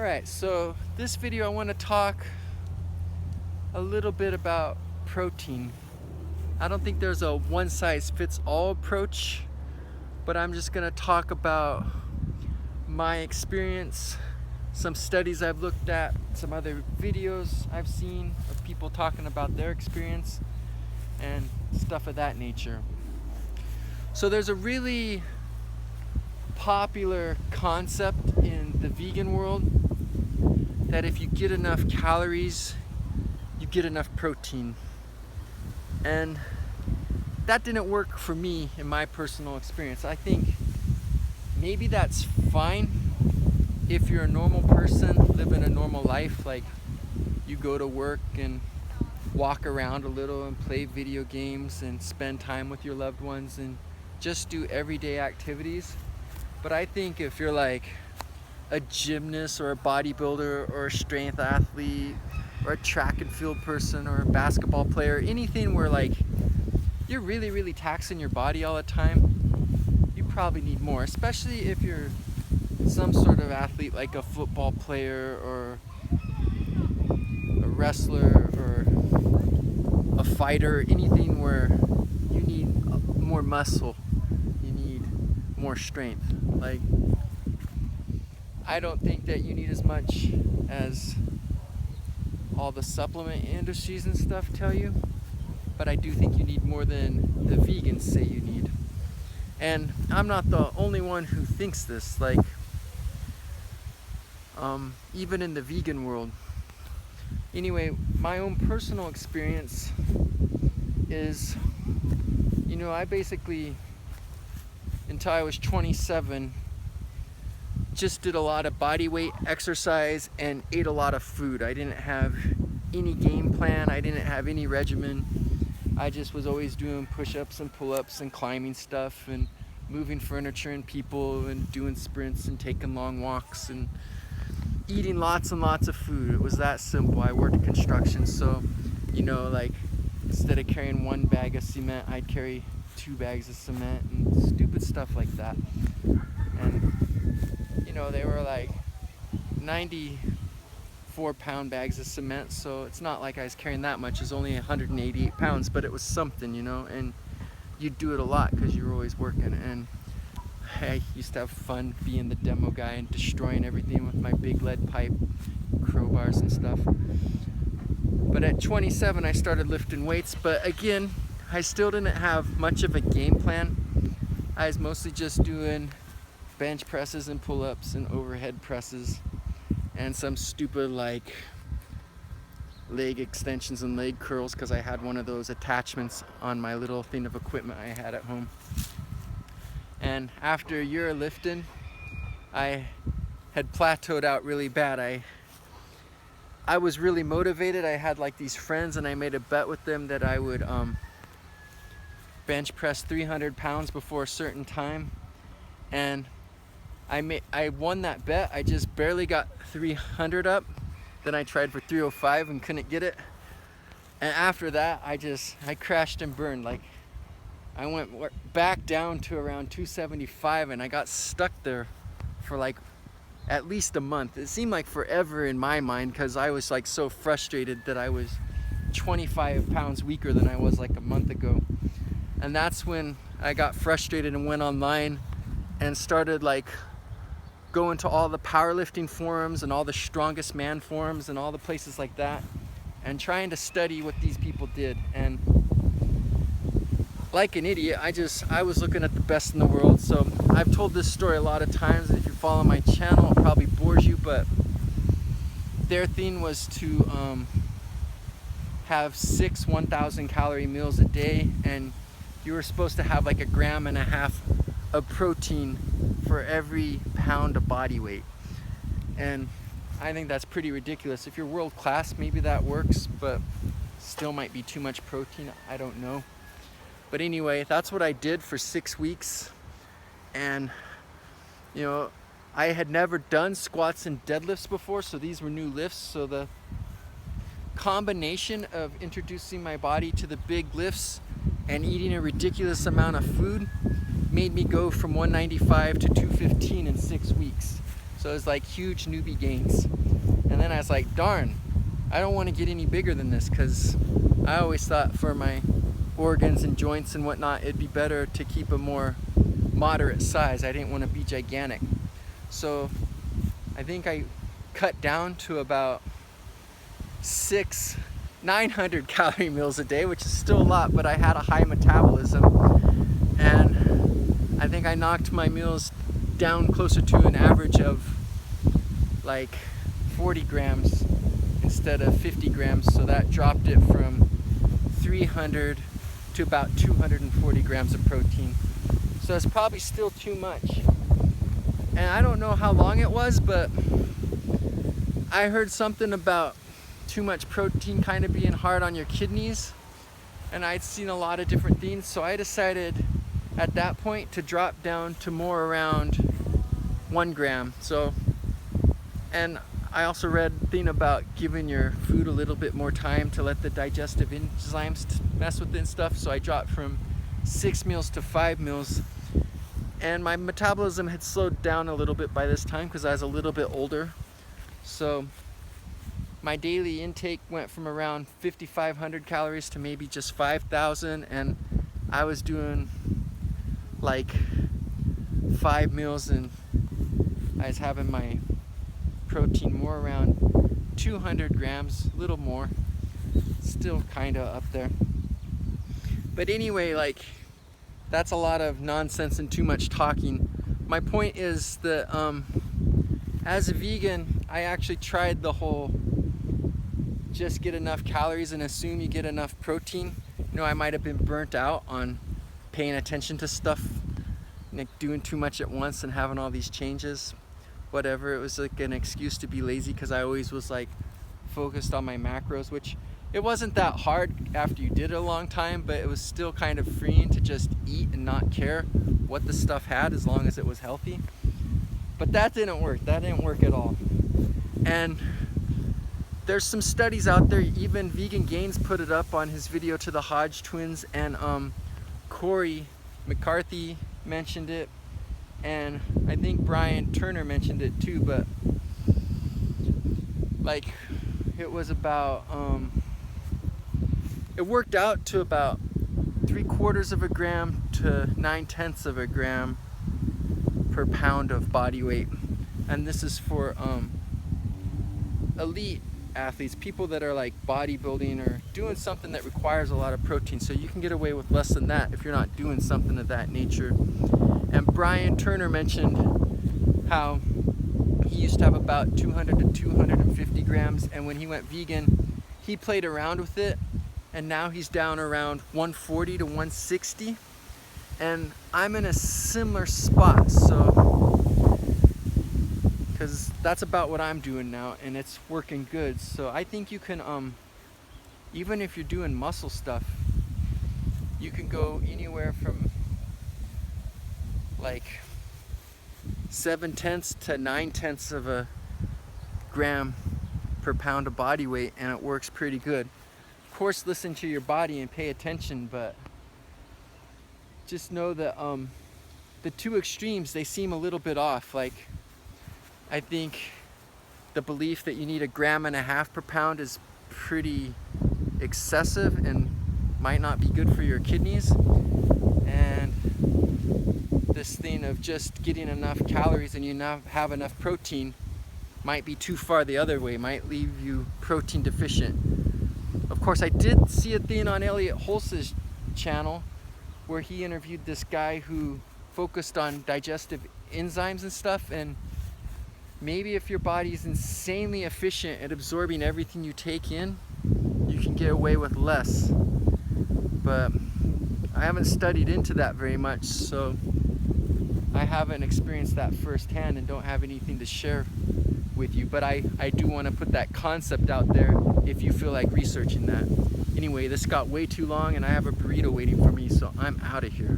Alright, so this video I want to talk a little bit about protein. I don't think there's a one-size-fits-all approach, but I'm just going to talk about my experience, some studies I've looked at, some other videos I've seen of people talking about their experience and stuff of that nature. So there's a really popular concept in the vegan world that if you get enough calories, you get enough protein. And that didn't work for me in my personal experience. I think maybe that's fine if you're a normal person living a normal life, like you go to work and walk around a little and play video games and spend time with your loved ones and just do everyday activities. But I think if you're like a gymnast or a bodybuilder or a strength athlete or a track and field person or a basketball player, anything where like you're really taxing your body all the time, you probably need more, especially if you're some sort of athlete like a football player or a wrestler or a fighter, anything where you need more muscle, you need more strength. Like, I don't think that you need as much as all the supplement industries and stuff tell you, but I do think you need more than the vegans say you need. And I'm not the only one who thinks this. Like, even in the vegan world. Anyway, my own personal experience is, I basically, until I was 27, just did a lot of body weight exercise and ate a lot of food. I didn't have any game plan. I didn't have any regimen. I just was always doing push-ups and pull-ups and climbing stuff and moving furniture and people and doing sprints and taking long walks and eating lots and lots of food. It was that simple. I worked construction, so like instead of carrying one bag of cement, I'd carry 2 bags of cement and stupid stuff like that. And they were like 94-pound bags of cement, so it's not like I was carrying that much. It's only 188 pounds, but it was something, and you'd do it a lot because you were always working. And I used to have fun being the demo guy and destroying everything with my big lead pipe, crowbars and stuff. But at 27, I started lifting weights, but again, I still didn't have much of a game plan. I was mostly just doing bench presses and pull-ups and overhead presses and some stupid like leg extensions and leg curls because I had one of those attachments on my little thing of equipment I had at home. And after a year of lifting, I had plateaued out really bad. I was really motivated. I had like these friends and I made a bet with them that I would bench press 300 pounds before a certain time, and I won that bet. I just barely got 300 up. Then I tried for 305 and couldn't get it. And after that, I crashed and burned. Like, I went back down to around 275 and I got stuck there for like at least a month. It seemed like forever in my mind because I was like so frustrated that I was 25 pounds weaker than I was like a month ago. And that's when I got frustrated and went online and started like going to all the powerlifting forums and all the strongest man forums and all the places like that and trying to study what these people did. And like an idiot, I was looking at the best in the world. So I've told this story a lot of times, and if you follow my channel, it probably bores you, but their thing was to have 6 1,000 calorie meals a day, and you were supposed to have like 1.5 grams of protein for every pound of body weight. And I think that's pretty ridiculous. If you're world class, maybe that works, but still might be too much protein. I don't know. But anyway, that's what I did for 6 weeks. And I had never done squats and deadlifts before, so these were new lifts. So the combination of introducing my body to the big lifts and eating a ridiculous amount of food made me go from 195 to 215 in 6 weeks. So it was like huge newbie gains. And then I was like, darn, I don't want to get any bigger than this, because I always thought for my organs and joints and whatnot, it'd be better to keep a more moderate size. I didn't want to be gigantic. So I think I cut down to about 900 calorie meals a day, which is still a lot, but I had a high metabolism. And I think I knocked my meals down closer to an average of like 40 grams instead of 50 grams. So that dropped it from 300 to about 240 grams of protein. So it's probably still too much. And I don't know how long it was, but I heard something about too much protein kind of being hard on your kidneys. And I'd seen a lot of different things. So I decided at that point to drop down to more around 1 gram. So, and I also read a thing about giving your food a little bit more time to let the digestive enzymes mess with it and stuff. So I dropped from 6 meals to 5 meals. And my metabolism had slowed down a little bit by this time because I was a little bit older. So my daily intake went from around 5,500 calories to maybe just 5,000. And I was doing like 5 meals, and I was having my protein more around 200 grams, a little more, still kind of up there. But anyway, like, that's a lot of nonsense and too much talking. My point is that as a vegan, I actually tried the whole just get enough calories and assume you get enough protein. You know, I might have been burnt out on paying attention to stuff, like doing too much at once and having all these changes. Whatever, it was like an excuse to be lazy, because I always was like focused on my macros, which it wasn't that hard after you did it a long time, but it was still kind of freeing to just eat and not care what the stuff had as long as it was healthy. But that didn't work. That didn't work at all. And there's some studies out there, even Vegan Gains put it up on his video to the Hodge twins, and Corey McCarthy mentioned it, and I think Brian Turner mentioned it too, but like it was about it worked out to about 3/4 of a gram to 9/10 of a gram per pound of body weight. And this is for elite athletes, people that are like bodybuilding or doing something that requires a lot of protein. So you can get away with less than that if you're not doing something of that nature. And Brian Turner mentioned how he used to have about 200 to 250 grams, and when he went vegan, he played around with it, and now he's down around 140 to 160. And I'm in a similar spot, so because that's about what I'm doing now, and it's working good. So I think you can even if you're doing muscle stuff, you can go anywhere from like 7/10 to 9/10 of a gram per pound of body weight, and it works pretty good. Of course, listen to your body and pay attention, but just know that the two extremes, they seem a little bit off. Like, I think the belief that you need 1.5 grams per pound is pretty excessive and might not be good for your kidneys. And this thing of just getting enough calories and you now have enough protein might be too far the other way, might leave you protein deficient. Of course, I did see a thing on Elliot Hulse's channel where he interviewed this guy who focused on digestive enzymes and stuff, and maybe if your body is insanely efficient at absorbing everything you take in, you can get away with less. But I haven't studied into that very much, so I haven't experienced that firsthand and don't have anything to share with you. But I do want to put that concept out there if you feel like researching that. Anyway, this got way too long and I have a burrito waiting for me, so I'm out of here.